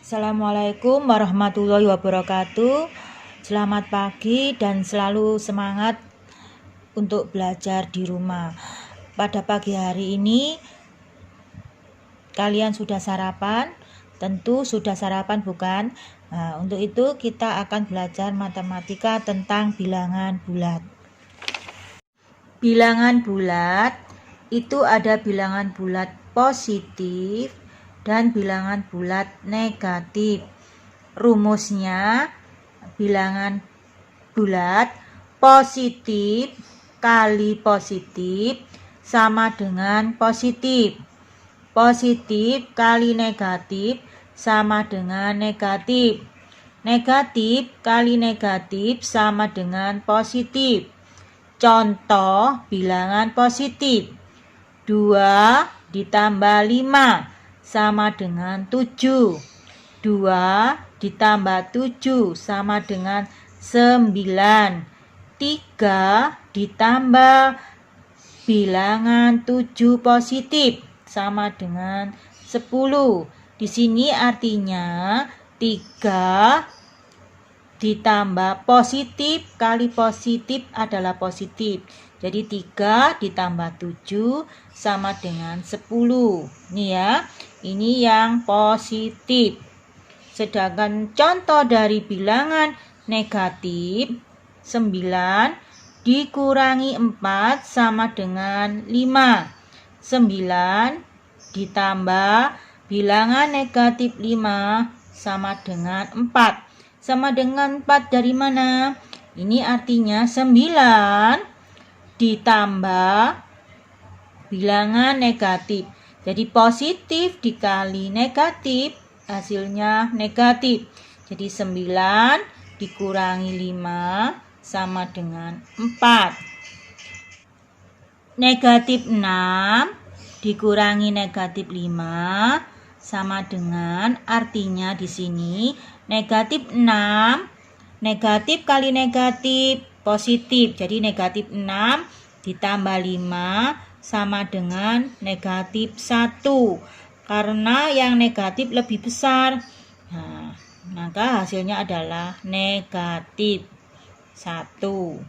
Assalamualaikum warahmatullahi wabarakatuh. Selamat pagi dan selalu semangat untuk belajar di rumah. Pada pagi hari ini kalian sudah sarapan? Tentu sudah sarapan, bukan? Nah, untuk itu kita akan belajar matematika tentang bilangan bulat. Bilangan bulat itu ada bilangan bulat positif dan bilangan bulat negatif. Rumusnya, bilangan bulat positif kali positif sama dengan positif. Positif kali negatif sama dengan negatif. Negatif kali negatif sama dengan positif. Contoh bilangan positif. 2 ditambah 5 sama dengan 7. 2 ditambah 7 sama dengan 9. 3 ditambah bilangan 7 positif sama dengan 10. Di sini artinya 3 ditambah positif kali positif adalah positif. Jadi 3 ditambah 7 sama dengan 10. Ini ya, ini yang positif. Sedangkan contoh dari bilangan negatif, 9 dikurangi 4 sama dengan 5. 9 ditambah bilangan negatif 5 sama dengan 4. Sama dengan 4 dari mana? Ini artinya 9 ditambah bilangan negatif. Jadi positif dikali negatif hasilnya negatif. Jadi 9 dikurangi 5 sama dengan 4. Negatif 6 dikurangi negatif 5 sama dengan, artinya di sini negatif 6, negatif kali negatif positif. Jadi negatif 6 ditambah 5 sama dengan negatif 1. Karena yang negatif lebih besar. Nah, maka hasilnya adalah negatif 1.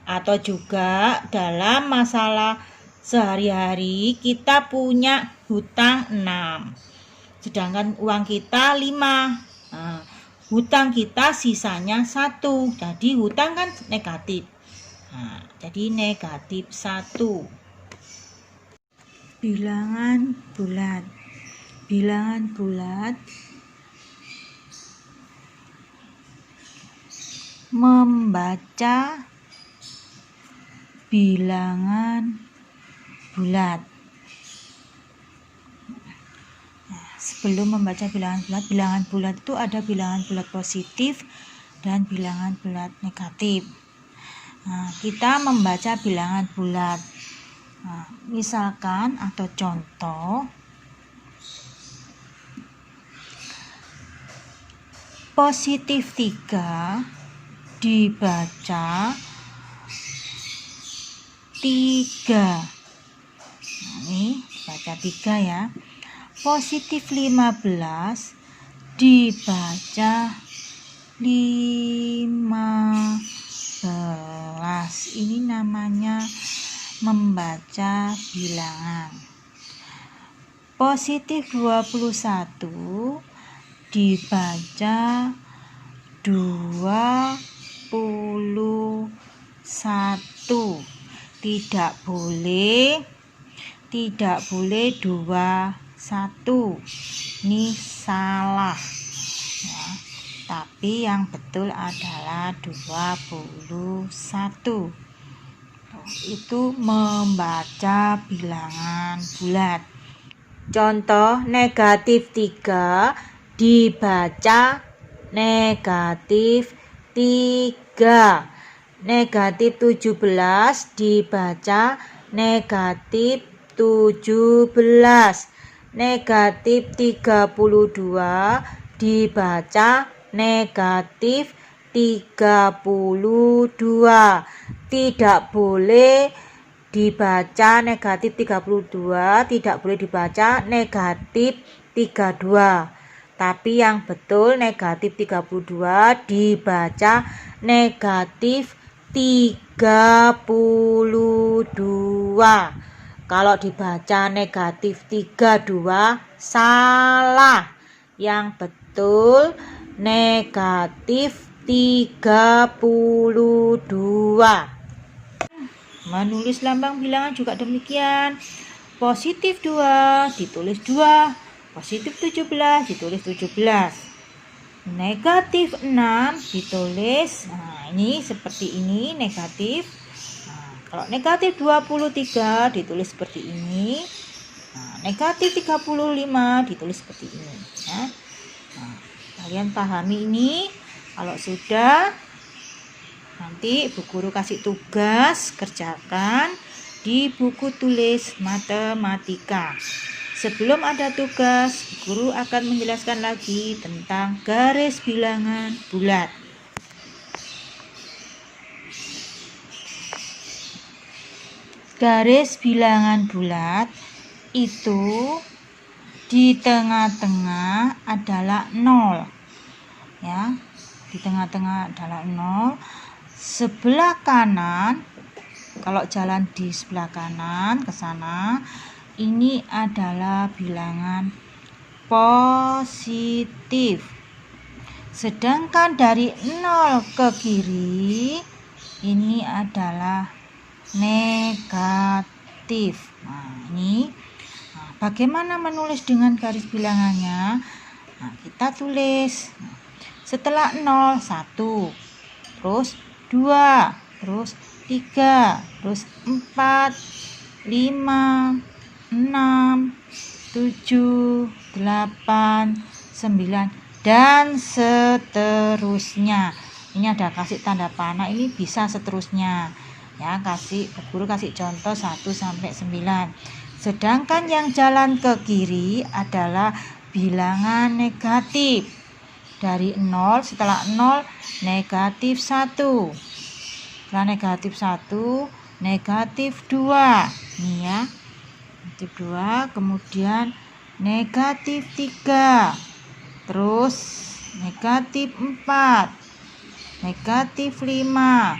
Atau juga dalam masalah sehari-hari kita punya hutang 6. Sedangkan uang kita 5. Nah, hutang kita sisanya 1. Jadi hutang kan negatif. Nah, jadi negatif 1. Bilangan bulat. Bilangan bulat membaca bilangan bulat. Sebelum membaca bilangan bulat itu ada bilangan bulat positif dan bilangan bulat negatif. Nah, kita membaca bilangan bulat. Nah, misalkan atau contoh, positif 3 dibaca 3. Nah, ini baca 3 ya. Positif 15 dibaca 15. Ini namanya membaca bilangan. Positif 21 dibaca 21. Tidak boleh 21. Ini salah ya. Tapi yang betul adalah 21. Itu membaca bilangan bulat. Contoh negatif 3 dibaca negatif 3. Negatif 17 dibaca negatif 17. Negatif 32 dibaca negatif 32. Tidak boleh dibaca negatif 32, tidak boleh dibaca negatif 32. Tapi yang betul negatif 32 dibaca negatif 32. Kalau dibaca negatif 32 salah. Yang betul negatif 32. Menulis lambang bilangan juga demikian. Positif 2 ditulis 2. Positif 17 ditulis 17. Negatif 6 ditulis, nah ini seperti ini negatif. Nah, kalau negatif 23 ditulis seperti ini. Nah, negatif 35 ditulis seperti ini. Ya. Nah, kalian pahami ini. Kalau sudah, nanti Bu Guru kasih tugas, kerjakan di buku tulis matematika. Sebelum ada tugas, guru akan menjelaskan lagi tentang garis bilangan bulat. Garis bilangan bulat itu di tengah-tengah adalah 0. Ya, di tengah-tengah adalah 0. Sebelah kanan, kalau jalan di sebelah kanan ke sana, ini adalah bilangan positif. Sedangkan dari 0 ke kiri, ini adalah negatif. Nah, ini bagaimana menulis dengan garis bilangannya? Nah, kita tulis. Setelah 0, 1, terus 2, terus 3, terus 4, 5, 6, 7, 8, 9, dan seterusnya. Ini ada kasih tanda panah, ini bisa seterusnya. Ya, guru kasih contoh 1 sampai 9. Sedangkan yang jalan ke kiri adalah bilangan negatif. Dari 0, setelah 0 negatif 1. Setelah negatif 1, negatif 2. Ini ya. Negatif 2, kemudian negatif 3, terus negatif 4, negatif 5,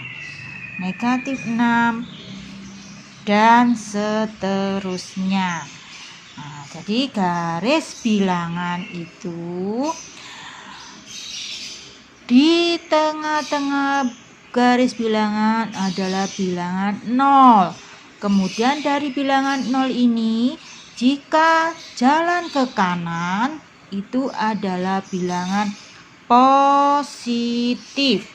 negatif 6, dan seterusnya. Nah, jadi garis bilangan itu di tengah-tengah garis bilangan adalah bilangan 0. Kemudian dari bilangan 0 ini, jika jalan ke kanan, itu adalah bilangan positif.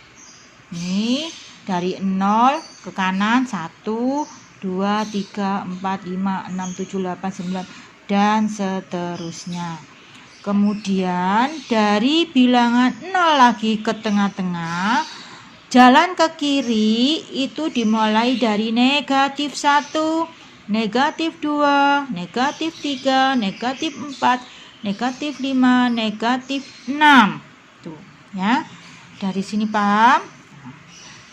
Ini dari 0 ke kanan 1, 2, 3, 4, 5, 6, 7, 8, 9, dan seterusnya. Kemudian dari bilangan 0 lagi ke tengah-tengah, jalan ke kiri itu dimulai dari negatif 1, negatif 2, negatif 3, negatif 4, negatif 5, negatif 6. Tuh, ya. Dari sini paham?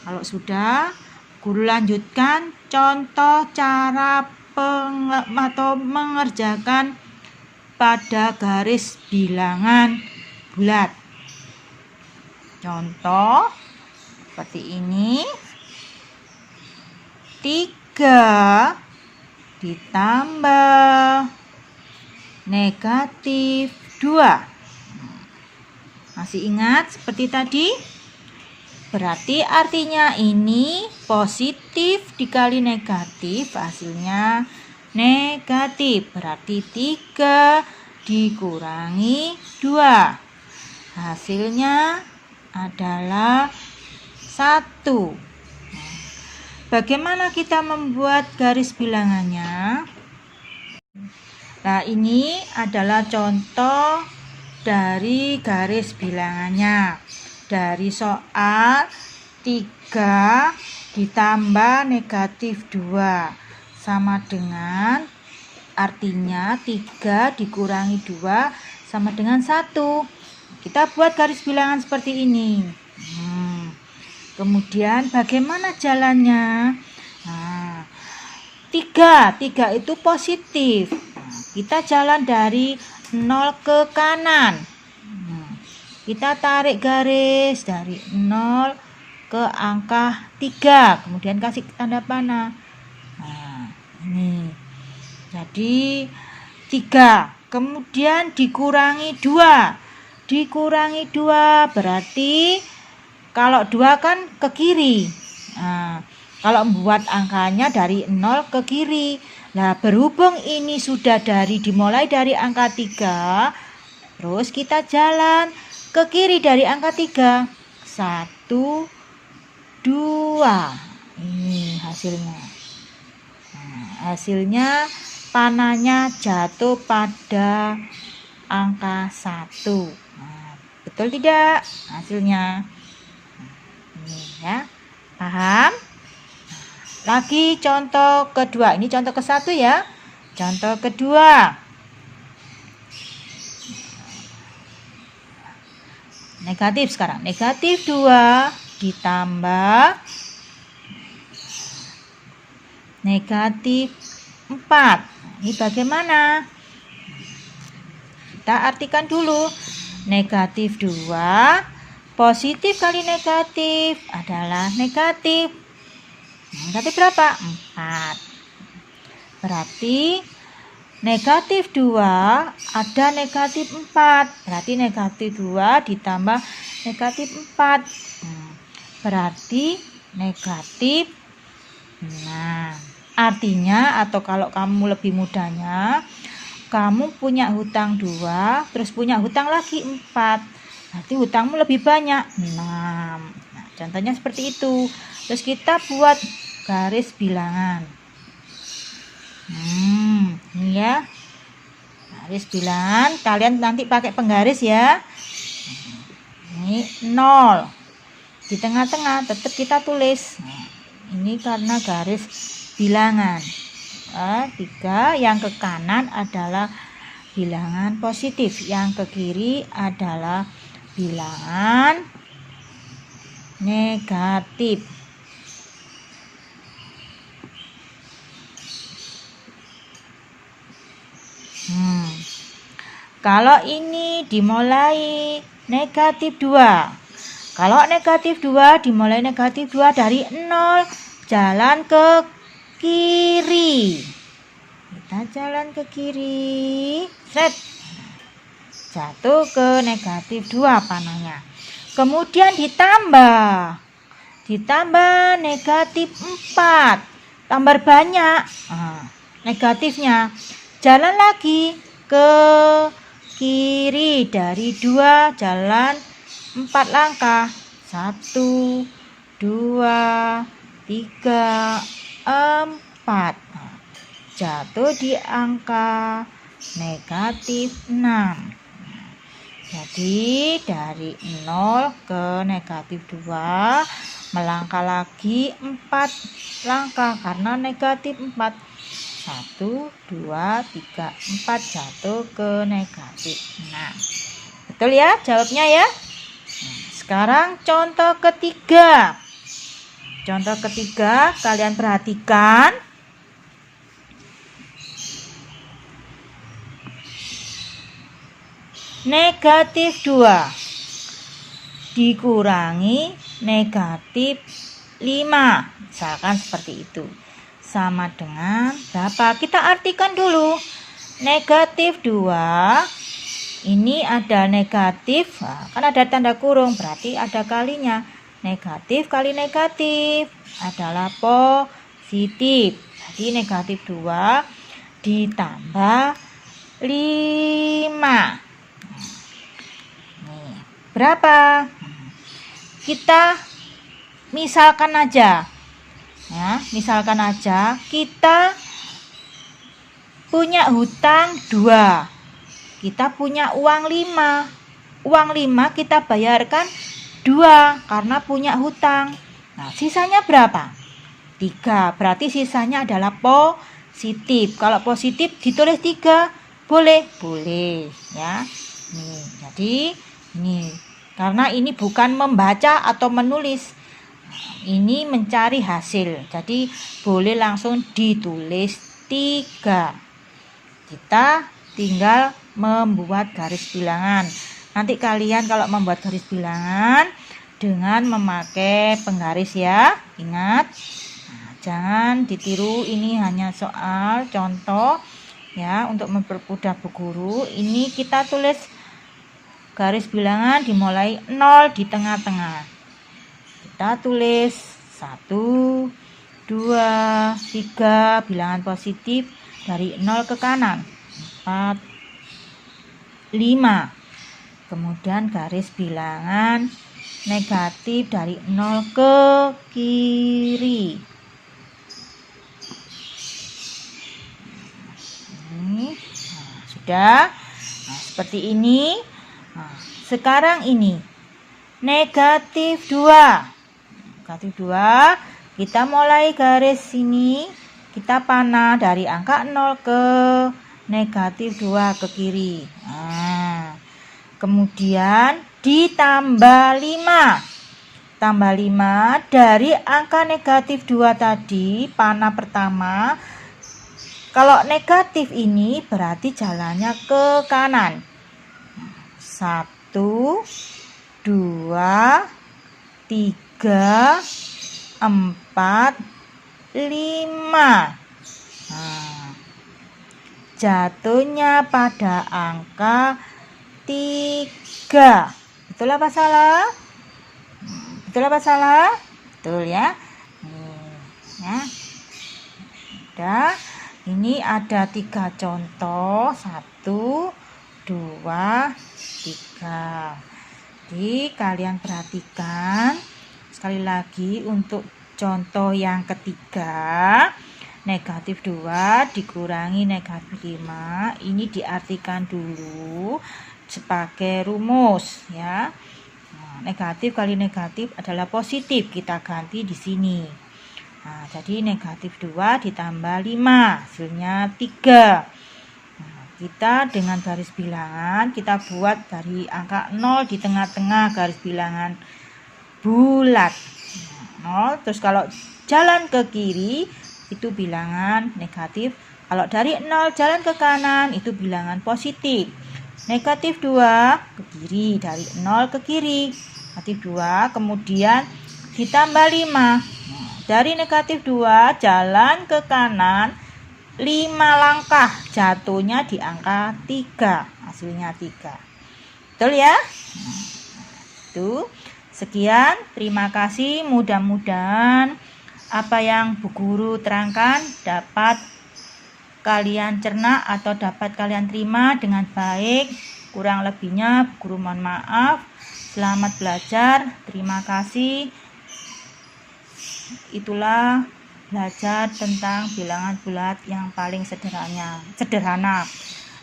Kalau sudah, guru lanjutkan contoh cara atau mengerjakan pada garis bilangan bulat. Contoh seperti ini. 3 ditambah negatif 2. Masih ingat seperti tadi? Berarti artinya ini positif dikali negatif, hasilnya negatif. Berarti 3 dikurangi 2. Hasilnya adalah 1. Bagaimana kita membuat garis bilangannya? Nah, ini adalah contoh dari garis bilangannya. Dari soal 3 ditambah negatif 2 sama dengan, artinya 3 dikurangi 2 sama dengan 1. Kita buat garis bilangan seperti ini. Kemudian bagaimana jalannya? Nah, 3 itu positif. Nah, kita jalan dari 0 ke kanan. kita tarik garis dari 0 ke angka 3, kemudian kasih tanda panah. Nah, ini. Jadi 3, kemudian dikurangi 2. Dikurangi 2 berarti kalau 2 kan ke kiri. Nah, kalau membuat angkanya dari 0 ke kiri. Nah, berhubung ini sudah dimulai dari angka 3, terus kita jalan ke kiri dari angka 3. 1, 2. Ini hasilnya. Nah, hasilnya panahnya jatuh pada angka 1. Nah, betul tidak hasilnya? Ini ya, paham? Lagi contoh kedua. Ini contoh ke-1 ya. Contoh kedua. Negatif sekarang. Negatif 2 ditambah negatif 4. Ini bagaimana? Kita artikan dulu. Negatif 2 positif kali negatif adalah negatif. Negatif berapa? 4. Berarti negatif 2 ada negatif 4. Berarti negatif 2 ditambah negatif 4. Berarti negatif 6. Artinya, atau kalau kamu lebih mudahnya, kamu punya hutang 2, terus punya hutang lagi 4. Berarti hutangmu lebih banyak, 6. Nah, contohnya seperti itu. Terus kita buat garis bilangan. Ini ya. Garis bilangan, kalian nanti pakai penggaris ya. Ini 0. Di tengah-tengah tetap kita tulis. Nah, ini karena garis bilangan. 3, yang ke kanan adalah bilangan positif, yang ke kiri adalah bilangan negatif. Kalau ini dimulai negatif 2. Kalau negatif 2 dimulai negatif 2 dari 0, jalan ke kiri. Kita jalan ke kiri. Set. Jatuh ke negatif 2 panahnya. Kemudian ditambah. Ditambah negatif 4. Tambah banyak. Negatifnya. Jalan lagi ke kiri dari 2, jalan 4 langkah. 1, 2, 3, 4. Jatuh di angka negatif 6. Jadi dari 0 ke negatif 2 melangkah lagi 4 langkah karena negatif 4. 1, 2, 3, 4 jatuh ke negatif 6. Betul ya jawabnya ya? Sekarang contoh ketiga. Contoh ketiga, kalian perhatikan. Negatif 2 dikurangi negatif 5. Misalkan seperti itu. Sama dengan berapa? Kita artikan dulu. Negatif 2. Ini ada negatif. Kan ada tanda kurung. Berarti ada kalinya. Negatif kali negatif adalah positif. Jadi negatif 2 ditambah 5. Nih, berapa? Kita misalkan aja. Ya, misalkan aja kita punya hutang 2. Kita punya uang 5. Uang 5 kita bayarkan 2 karena punya hutang. Nah, sisanya berapa? 3. Berarti sisanya adalah positif. Kalau positif ditulis 3, boleh? Boleh, ya. Nih, jadi ini karena ini bukan membaca atau menulis. Ini mencari hasil. Jadi boleh langsung ditulis 3. Kita tinggal membuat garis bilangan Nanti kalian kalau membuat garis bilangan dengan memakai penggaris ya, ingat. Nah, jangan ditiru, ini hanya soal contoh ya, untuk mempermudah Bu Guru. Ini kita tulis garis bilangan dimulai 0 di tengah-tengah. Kita tulis 1, 2, 3 bilangan positif dari 0 ke kanan, 4, 5. Kemudian garis bilangan negatif dari 0 ke kiri. Ini, nah, sudah. Nah, seperti ini. Nah, sekarang ini negatif 2. Negatif 2. Kita mulai garis sini. Kita panah dari angka 0 ke negatif 2 ke kiri. Nah, kemudian ditambah 5. Tambah 5 dari angka negatif 2 tadi, panah pertama. Kalau negatif ini berarti jalannya ke kanan. 1, 2, 3, 4, 5. Nah, jatuhnya pada angka 3. Betul apa salah? Betul apa salah? Betul ya. Ya. Udah. Ini ada 3 contoh. 1, 2, 3. Jadi kalian perhatikan sekali lagi untuk contoh yang ketiga. Negatif 2 dikurangi negatif 5. Ini diartikan dulu sebagai rumus ya. Nah, negatif kali negatif adalah positif. Kita ganti di sini. Nah, jadi negatif 2 ditambah 5 hasilnya 3. Nah, kita dengan garis bilangan kita buat dari angka 0 di tengah-tengah garis bilangan bulat. 0, terus kalau jalan ke kiri itu bilangan negatif. Kalau dari 0 jalan ke kanan itu bilangan positif. Negatif 2 ke kiri, dari 0 ke kiri. Negatif 2, kemudian ditambah 5. Dari negatif 2 jalan ke kanan 5 langkah, jatuhnya di angka 3. Hasilnya 3. Betul ya? Itu. Sekian, terima kasih. Mudah-mudahan apa yang Bu Guru terangkan dapat kalian cerna atau dapat kalian terima dengan baik. Kurang lebihnya Bu Guru mohon maaf. Selamat belajar. Terima kasih. Itulah belajar tentang bilangan bulat yang paling sederhana.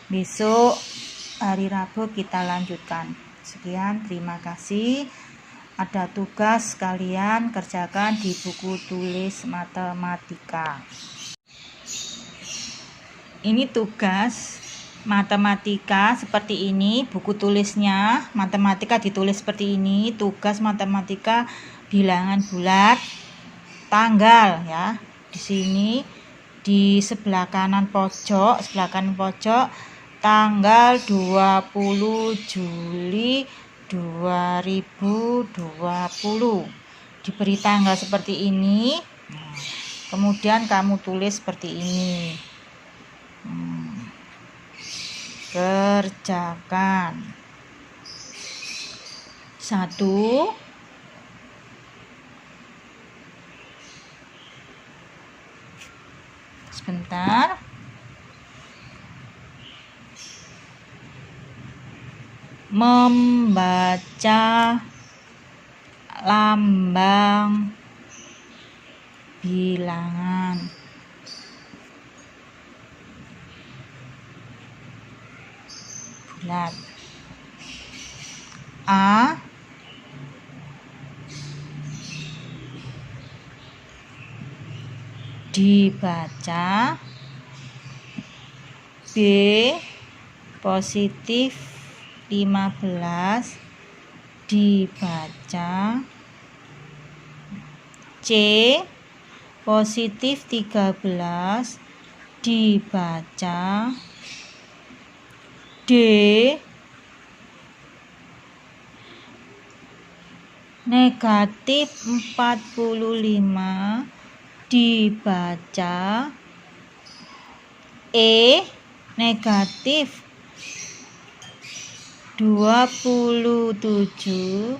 Besok hari Rabu kita lanjutkan. Sekian, terima kasih. Ada tugas kalian kerjakan di buku tulis matematika. Ini tugas matematika seperti ini, buku tulisnya matematika ditulis seperti ini. Tugas matematika bilangan bulat, tanggal ya. Di sini di sebelah kanan pojok, tanggal 20 Juli 2020. Diberi tanggal seperti ini. Kemudian kamu tulis seperti ini. Kerjakan. 1, sebentar. Membaca lambang bilangan. Bulat. A dibaca, B positif 15 dibaca, C positif 13 dibaca, D Negatif 45 dibaca negatif 27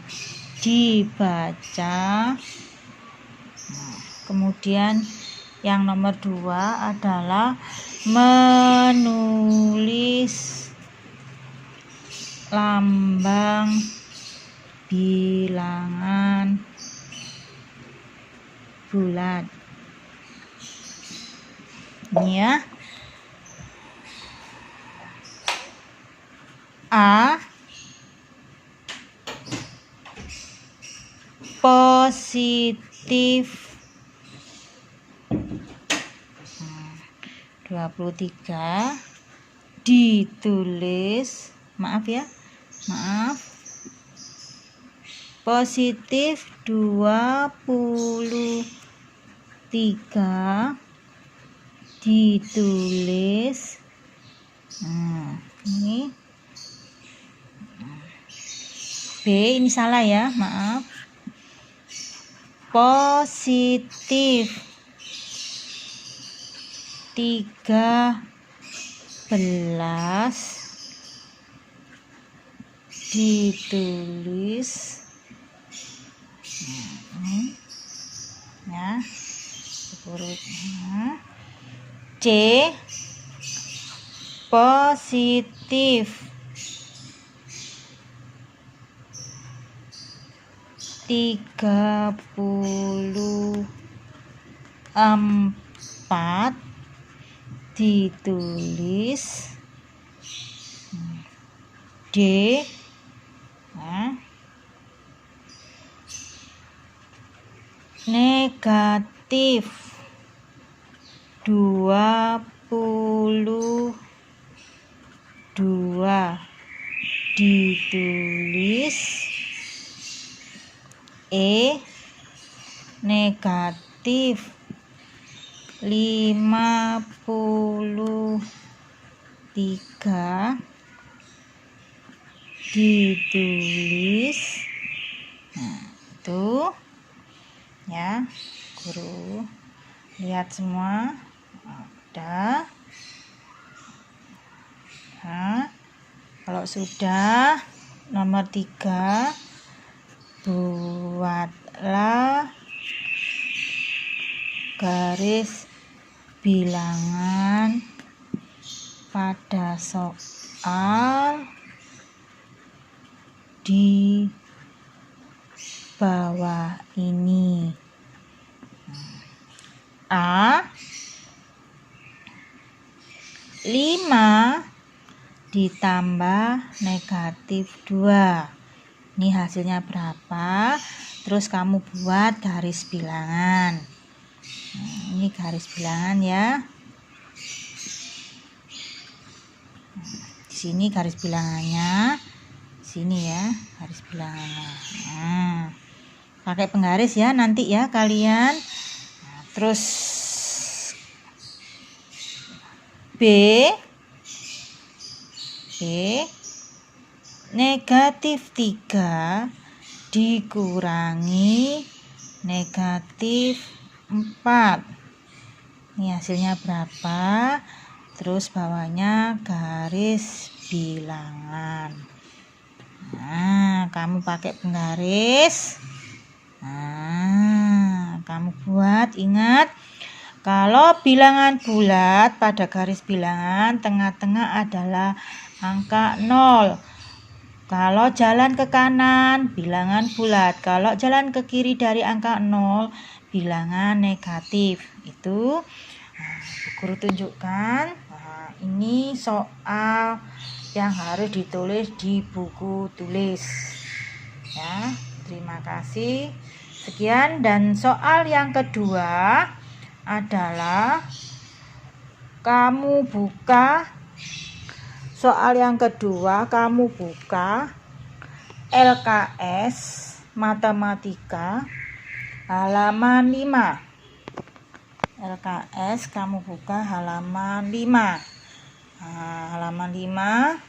dibaca. Kemudian yang nomor 2 adalah menulis lambang bilangan bulat. Ini ya. A positif 23 ditulis, positif 23 ditulis. Ini B, ini salah ya, maaf. Positif 13 ditulis. Ya, urutnya. C positif 34 ditulis. D negatif 22 ditulis. E negatif 53 ditulis. Itu ya, guru lihat semua udah. Kalau sudah, nomor 3 buatlah garis bilangan pada soal di bawah ini. A 5 ditambah negatif 2. Ini hasilnya berapa? Terus kamu buat garis bilangan. Ini garis bilangan ya. Di sini garis bilangannya. Sini ya garis bilangannya. Pakai penggaris ya nanti ya kalian. Terus B negatif 3 dikurangi negatif 4. Ini hasilnya berapa? Terus bawahnya garis bilangan. Kamu pakai penggaris. Kamu buat, ingat. Kalau bilangan bulat pada garis bilangan tengah-tengah adalah angka 0. Kalau jalan ke kanan bilangan bulat, kalau jalan ke kiri dari angka 0 bilangan negatif. Itu guru tunjukkan. Ini soal yang harus ditulis di buku tulis. Ya, terima kasih. Sekian, dan soal yang kedua adalah kamu buka LKS Matematika halaman 5. LKS kamu buka halaman 5. Halaman 5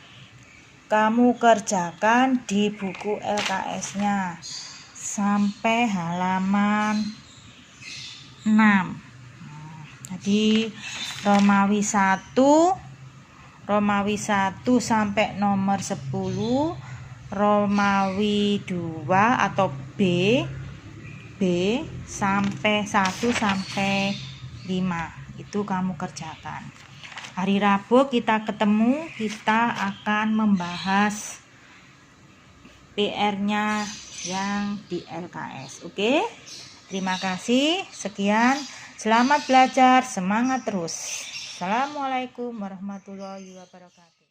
kamu kerjakan di buku LKS-nya sampai halaman 6. Jadi Romawi 1 sampai nomor 10, Romawi 2 atau B sampai 1 sampai 5. Itu kamu kerjakan. Hari Rabu kita ketemu, kita akan membahas PR-nya yang di LKS. Oke? Terima kasih. Sekian. Selamat belajar, semangat terus. Assalamualaikum warahmatullahi wabarakatuh.